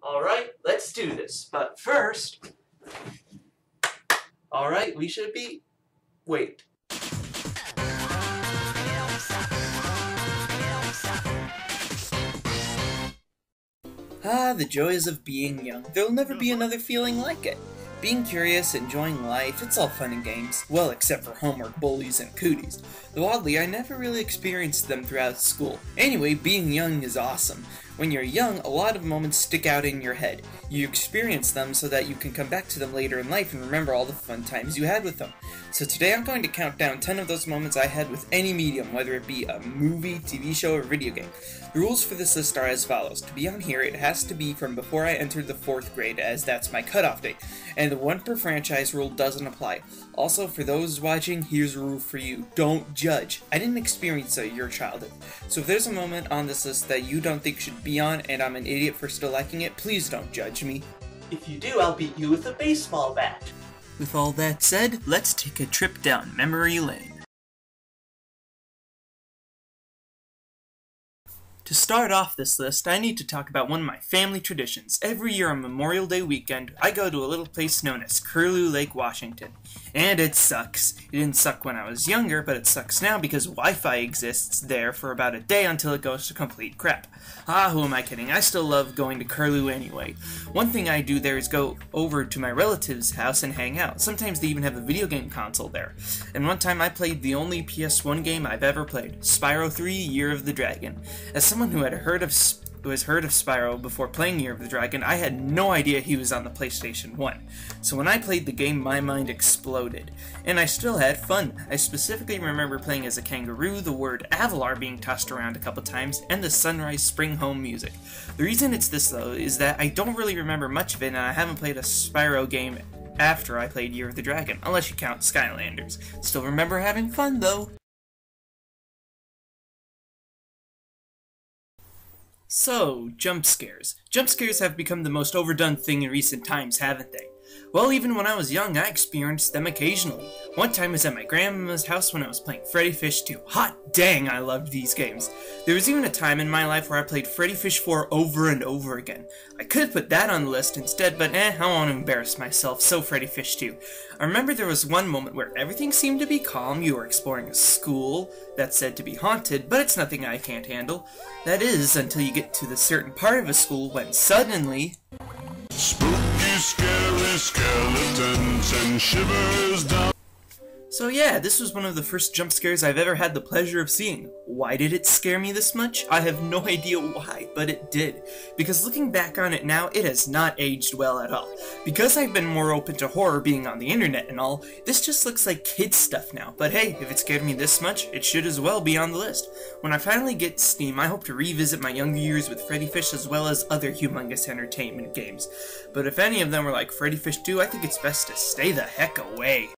Alright, let's do this. But first... Alright, we should be... Wait. Ah, the joys of being young. There'll never be another feeling like it. Being curious, enjoying life, it's all fun and games. Well, except for homework bullies and cooties. Though oddly, I never really experienced them throughout school. Anyway, being young is awesome. When you're young, a lot of moments stick out in your head. You experience them so that you can come back to them later in life and remember all the fun times you had with them. So today I'm going to count down 10 of those moments I had with any medium, whether it be a movie, TV show, or video game. The rules for this list are as follows. To be on here, it has to be from before I entered the 4th grade, as that's my cutoff date, and the 1 per franchise rule doesn't apply. Also, for those watching, here's a rule for you. Don't judge. I didn't experience your childhood. So if there's a moment on this list that you don't think should be on, and I'm an idiot for still liking it, please don't judge me. If you do, I'll beat you with a baseball bat. With all that said, let's take a trip down memory lane. To start off this list, I need to talk about one of my family traditions. Every year on Memorial Day weekend, I go to a little place known as Curlew Lake, Washington. And it sucks. It didn't suck when I was younger, but it sucks now because Wi-Fi exists there for about a day until it goes to complete crap. Ah, who am I kidding? I still love going to Curlew anyway. One thing I do there is go over to my relative's house and hang out. Sometimes they even have a video game console there. And one time I played the only PS1 game I've ever played, Spyro 3: Year of the Dragon. As someone who had heard of Spyro before playing Year of the Dragon, I had no idea he was on the PlayStation 1. So when I played the game, my mind exploded. And I still had fun. I specifically remember playing as a kangaroo, the word Avalar being tossed around a couple times, and the Sunrise Spring Home music. The reason it's this, though, is that I don't really remember much of it, and I haven't played a Spyro game after I played Year of the Dragon, unless you count Skylanders. Still remember having fun, though. So, jump scares. Jump scares have become the most overdone thing in recent times, haven't they? Well, even when I was young, I experienced them occasionally. One time I was at my grandma's house when I was playing Freddy Fish 2. Hot dang, I loved these games. There was even a time in my life where I played Freddy Fish 4 over and over again. I could have put that on the list instead, but I don't want to embarrass myself, so Freddy Fish 2. I remember there was one moment where everything seemed to be calm. You were exploring a school that's said to be haunted, but it's nothing I can't handle. That is, until you get to the certain part of a school when suddenly... Spooky, scary skeletons and shivers down. So yeah, this was one of the first jump scares I've ever had the pleasure of seeing. Why did it scare me this much? I have no idea why, but it did. Because looking back on it now, it has not aged well at all. Because I've been more open to horror being on the internet and all, this just looks like kids stuff now. But hey, if it scared me this much, it should as well be on the list. When I finally get Steam, I hope to revisit my younger years with Freddy Fish as well as other humongous entertainment games. But if any of them were like Freddy Fish 2, I think it's best to stay the heck away.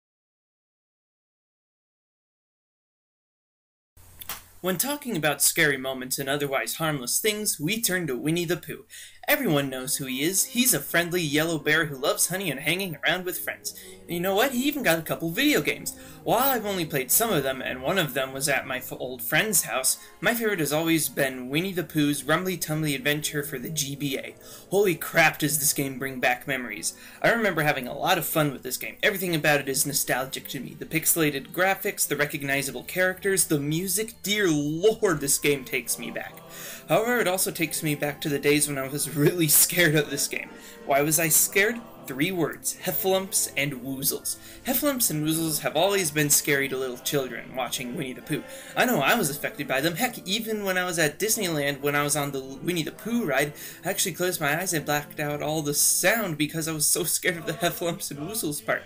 When talking about scary moments and otherwise harmless things, we turn to Winnie the Pooh. Everyone knows who he is. He's a friendly yellow bear who loves honey and hanging around with friends. And you know what? He even got a couple video games. While I've only played some of them, and one of them was at my old friend's house, my favorite has always been Winnie the Pooh's Rumbly Tumbly Adventure for the GBA. Holy crap, does this game bring back memories. I remember having a lot of fun with this game. Everything about it is nostalgic to me. The pixelated graphics, the recognizable characters, the music, dear lord, this game takes me back. However, it also takes me back to the days when I was really scared of this game. Why was I scared? 3 words: heffalumps and woozles. Heffalumps and woozles have always been scary to little children watching Winnie the Pooh. I know I was affected by them. Heck, even when I was at Disneyland, when I was on the Winnie the Pooh ride, I actually closed my eyes and blacked out all the sound because I was so scared of the heffalumps and woozles part.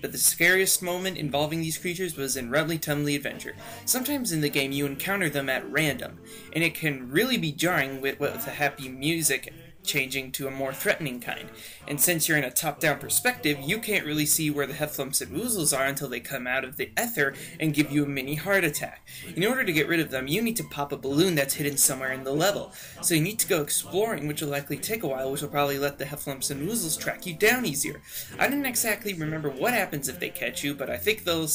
But the scariest moment involving these creatures was in Rumbly Tumbly Adventure. Sometimes in the game you encounter them at random, and it can really be jarring with the happy music changing to a more threatening kind. And since you're in a top-down perspective, you can't really see where the heffalumps and woozles are until they come out of the ether and give you a mini heart attack. In order to get rid of them, you need to pop a balloon that's hidden somewhere in the level. So you need to go exploring, which will likely take a while, which will probably let the heffalumps and woozles track you down easier. I didn't exactly remember what happens if they catch you, but I think they'll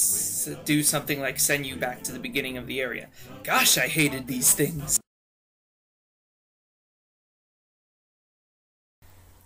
do something like send you back to the beginning of the area. Gosh, I hated these things.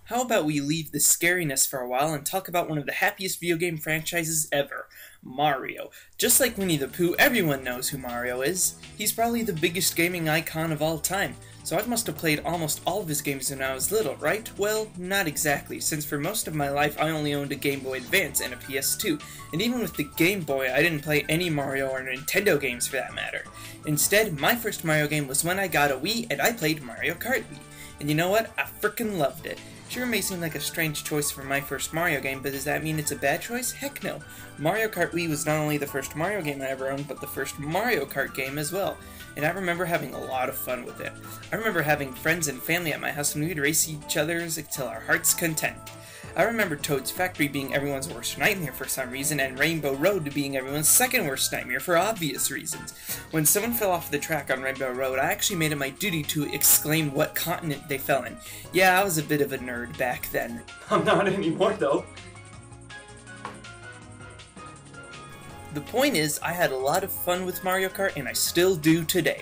How about we leave the scariness for a while and talk about one of the happiest video game franchises ever, Mario. Just like Winnie the Pooh, everyone knows who Mario is. He's probably the biggest gaming icon of all time, so I must have played almost all of his games when I was little, right? Well, not exactly, since for most of my life I only owned a Game Boy Advance and a PS2, and even with the Game Boy I didn't play any Mario or Nintendo games for that matter. Instead, my first Mario game was when I got a Wii and I played Mario Kart Wii. And you know what? I frickin' loved it. Sure, it may seem like a strange choice for my first Mario game, but does that mean it's a bad choice? Heck no. Mario Kart Wii was not only the first Mario game I ever owned, but the first Mario Kart game as well. And I remember having a lot of fun with it. I remember having friends and family at my house and we'd race each other's until our heart's content. I remember Toad's Factory being everyone's worst nightmare for some reason, and Rainbow Road being everyone's second worst nightmare for obvious reasons. When someone fell off the track on Rainbow Road, I actually made it my duty to exclaim what continent they fell in. Yeah, I was a bit of a nerd back then. I'm not anymore, though. The point is, I had a lot of fun with Mario Kart, and I still do today.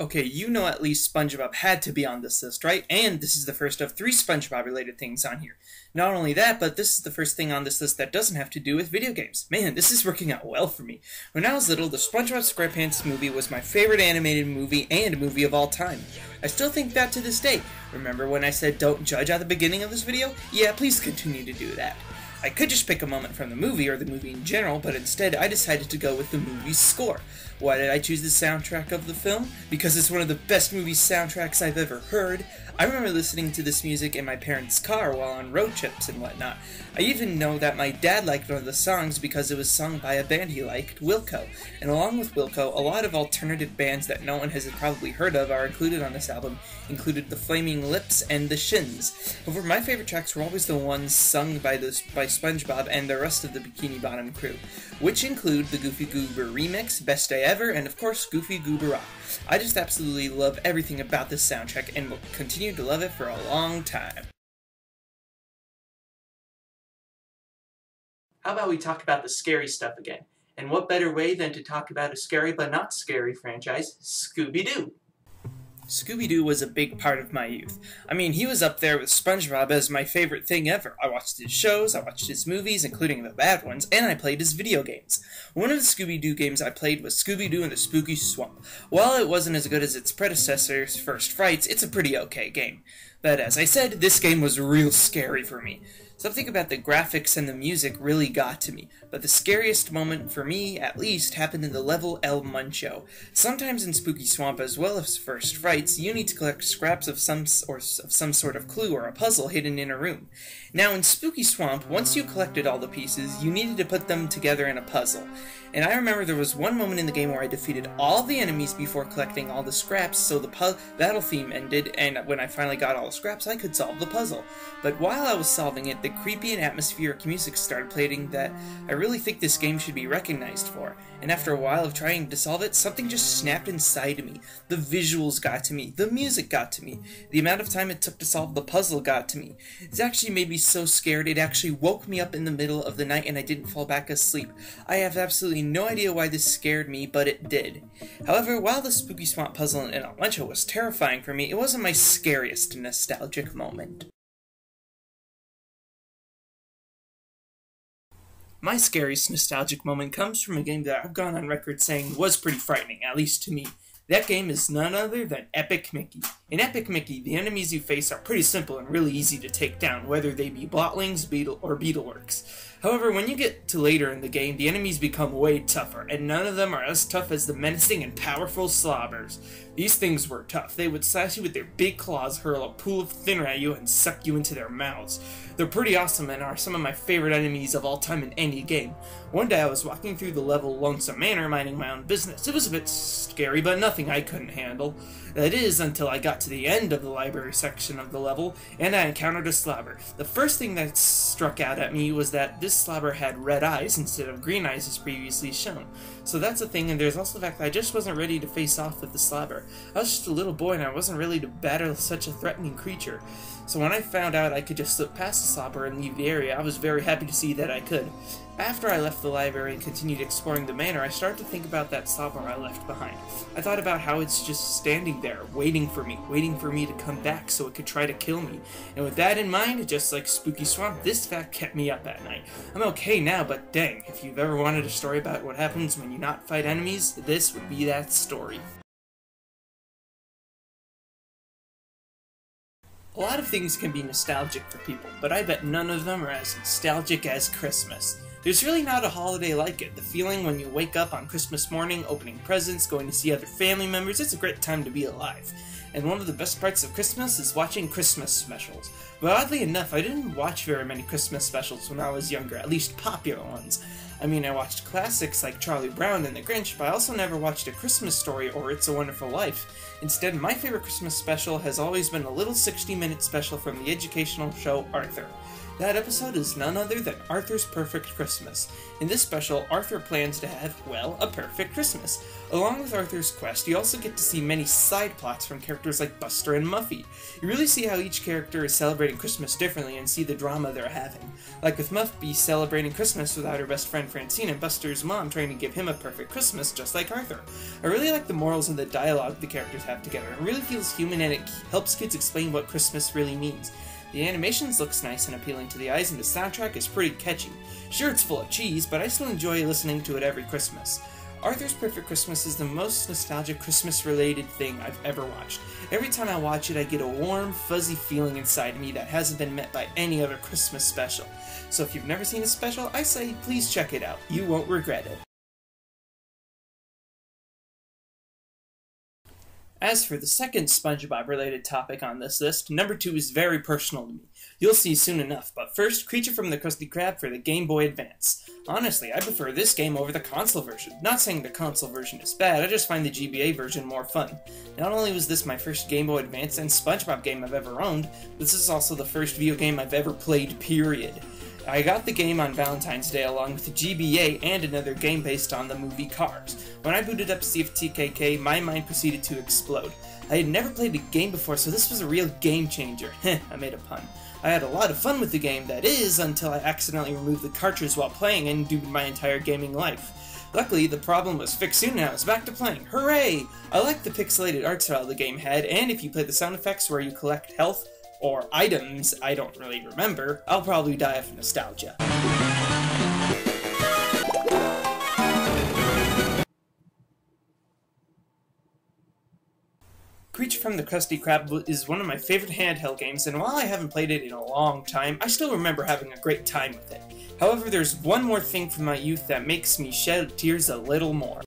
Okay, you know at least SpongeBob had to be on this list, right? And this is the first of 3 SpongeBob-related things on here. Not only that, but this is the first thing on this list that doesn't have to do with video games. Man, this is working out well for me. When I was little, the SpongeBob SquarePants movie was my favorite animated movie and movie of all time. I still think that to this day. Remember when I said don't judge at the beginning of this video? Yeah, please continue to do that. I could just pick a moment from the movie or the movie in general, but instead I decided to go with the movie's score. Why did I choose the soundtrack of the film? Because it's one of the best movie soundtracks I've ever heard. I remember listening to this music in my parents' car while on road trips and whatnot. I even know that my dad liked one of the songs because it was sung by a band he liked, Wilco. And along with Wilco, a lot of alternative bands that no one has probably heard of are included on this album, included the Flaming Lips and the Shins. However, my favorite tracks were always the ones sung by SpongeBob and the rest of the Bikini Bottom crew, which include the Goofy Goober remix, Best Day Ever, and of course Goofy Goober Rock. I just absolutely love everything about this soundtrack and will continue to love it for a long time. How about we talk about the scary stuff again? And what better way than to talk about a scary but not scary franchise, Scooby-Doo. Scooby-Doo was a big part of my youth. I mean, he was up there with SpongeBob as my favorite thing ever. I watched his shows, I watched his movies, including the bad ones, and I played his video games. One of the Scooby-Doo games I played was Scooby-Doo and the Spooky Swamp. While it wasn't as good as its predecessors, First Frights, it's a pretty okay game. But as I said, this game was real scary for me. Something about the graphics and the music really got to me, but the scariest moment, for me at least, happened in the level El Muncho. Sometimes in Spooky Swamp, as well as First Frights, you need to collect scraps of some sort of clue or a puzzle hidden in a room. Now in Spooky Swamp, once you collected all the pieces, you needed to put them together in a puzzle. And I remember there was one moment in the game where I defeated all the enemies before collecting all the scraps, so the battle theme ended, and when I finally got all the scraps, I could solve the puzzle. But while I was solving it, the creepy and atmospheric music started playing that I really think this game should be recognized for. And after a while of trying to solve it, something just snapped inside me. The visuals got to me. The music got to me. The amount of time it took to solve the puzzle got to me. It actually made me so scared it actually woke me up in the middle of the night and I didn't fall back asleep. I have absolutely no idea why this scared me, but it did. However, while the Spooky Swamp puzzle in El Muncho was terrifying for me, it wasn't my scariest nostalgic moment. My scariest nostalgic moment comes from a game that I've gone on record saying was pretty frightening, at least to me. That game is none other than Epic Mickey. In Epic Mickey, the enemies you face are pretty simple and really easy to take down, whether they be Blotlings, or Beetleworks. However, when you get to later in the game, the enemies become way tougher, and none of them are as tough as the menacing and powerful Slobbers. These things were tough. They would slash you with their big claws, hurl a pool of thinner at you, and suck you into their mouths. They're pretty awesome and are some of my favorite enemies of all time in any game. One day I was walking through the level Lonesome Manor minding my own business. It was a bit scary, but nothing I couldn't handle. That is, until I got to the end of the library section of the level, and I encountered a slobber. The first thing that struck out at me was that this slobber had red eyes instead of green eyes as previously shown. So that's the thing, and there's also the fact that I just wasn't ready to face off with the Slobber. I was just a little boy and I wasn't ready to battle such a threatening creature. So when I found out I could just slip past the Slobber and leave the area, I was very happy to see that I could. After I left the library and continued exploring the manor, I started to think about that Slobber I left behind. I thought about how it's just standing there, waiting for me to come back so it could try to kill me. And with that in mind, just like Spooky Swamp, this fact kept me up at night. I'm okay now, but dang, if you've ever wanted a story about what happens when you not fight enemies, this would be that story. A lot of things can be nostalgic for people, but I bet none of them are as nostalgic as Christmas. There's really not a holiday like it. The feeling when you wake up on Christmas morning, opening presents, going to see other family members, it's a great time to be alive. And one of the best parts of Christmas is watching Christmas specials. But oddly enough, I didn't watch very many Christmas specials when I was younger, at least popular ones. I mean, I watched classics like Charlie Brown and The Grinch, but I also never watched A Christmas Story or It's a Wonderful Life. Instead, my favorite Christmas special has always been a little 60-minute special from the educational show Arthur. That episode is none other than Arthur's Perfect Christmas. In this special, Arthur plans to have, well, a perfect Christmas. Along with Arthur's quest, you also get to see many side plots from characters like Buster and Muffy. You really see how each character is celebrating Christmas differently and see the drama they're having. Like with Muffy celebrating Christmas without her best friend Francine and Buster's mom trying to give him a perfect Christmas just like Arthur. I really like the morals and the dialogue the characters have together. It really feels human and it helps kids explain what Christmas really means. The animations looks nice and appealing to the eyes, and the soundtrack is pretty catchy. Sure, it's full of cheese, but I still enjoy listening to it every Christmas. Arthur's Perfect Christmas is the most nostalgic Christmas-related thing I've ever watched. Every time I watch it, I get a warm, fuzzy feeling inside me that hasn't been met by any other Christmas special. So if you've never seen a special, I say please check it out. You won't regret it. As for the second SpongeBob-related topic on this list, number 2 is very personal to me. You'll see soon enough, but first, Creature from the Krusty Krab for the Game Boy Advance. Honestly, I prefer this game over the console version. Not saying the console version is bad, I just find the GBA version more fun. Not only was this my first Game Boy Advance and SpongeBob game I've ever owned, this is also the first video game I've ever played, period. I got the game on Valentine's Day along with the GBA and another game based on the movie Cars. When I booted up CFTKK, my mind proceeded to explode. I had never played the game before, so this was a real game changer. Heh, I made a pun. I had a lot of fun with the game, that is, until I accidentally removed the cartridge while playing and doomed my entire gaming life. Luckily, the problem was fixed soon and I was back to playing. Hooray! I liked the pixelated art style the game had, and if you play the sound effects where you collect health, or items I don't really remember, I'll probably die of nostalgia. Creature from the Krusty Krab is one of my favorite handheld games, and while I haven't played it in a long time, I still remember having a great time with it. However, there's one more thing from my youth that makes me shed tears a little more.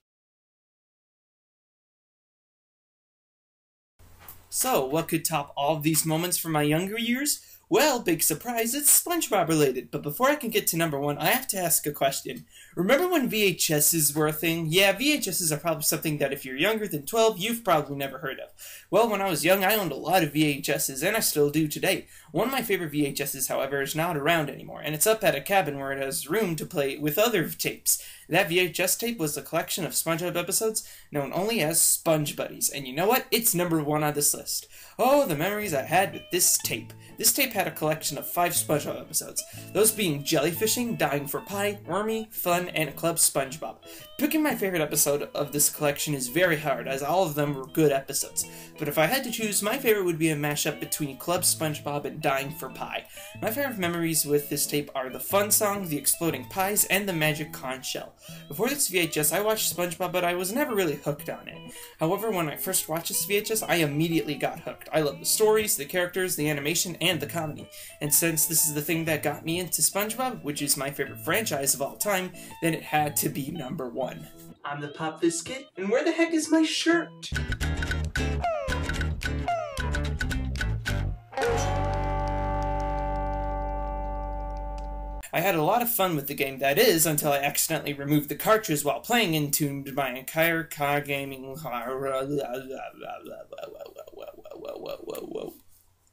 So, what could top all of these moments from my younger years? Well, big surprise, it's SpongeBob related, but before I can get to number 1, I have to ask a question. Remember when VHSs were a thing? Yeah, VHSs are probably something that if you're younger than 12, you've probably never heard of. Well, when I was young, I owned a lot of VHSs, and I still do today. One of my favorite VHSs, however, is not around anymore, and it's up at a cabin where it has room to play with other tapes. That VHS tape was a collection of SpongeBob episodes known only as Sponge Buddies, and you know what? It's number 1 on this list. Oh, the memories I had with this tape. This tape had a collection of 5 SpongeBob episodes, those being Jellyfishing, Dying for Pie, Wormy, Fun, and Club SpongeBob. Picking my favorite episode of this collection is very hard, as all of them were good episodes, but if I had to choose, my favorite would be a mashup between Club SpongeBob and Dying for Pie. My favorite memories with this tape are the Fun Song, the Exploding Pies, and the Magic Conch Shell. Before this VHS, I watched SpongeBob, but I was never really hooked on it. However, when I first watched this VHS, I immediately got hooked. I love the stories, the characters, the animation, and the comedy. And since this is the thing that got me into SpongeBob, which is my favorite franchise of all time, then it had to be number 1. I'm the Pop Biscuit, and where the heck is my shirt? I had a lot of fun with the game, that is, until I accidentally removed the cartridge while playing and tuned my entire car gaming...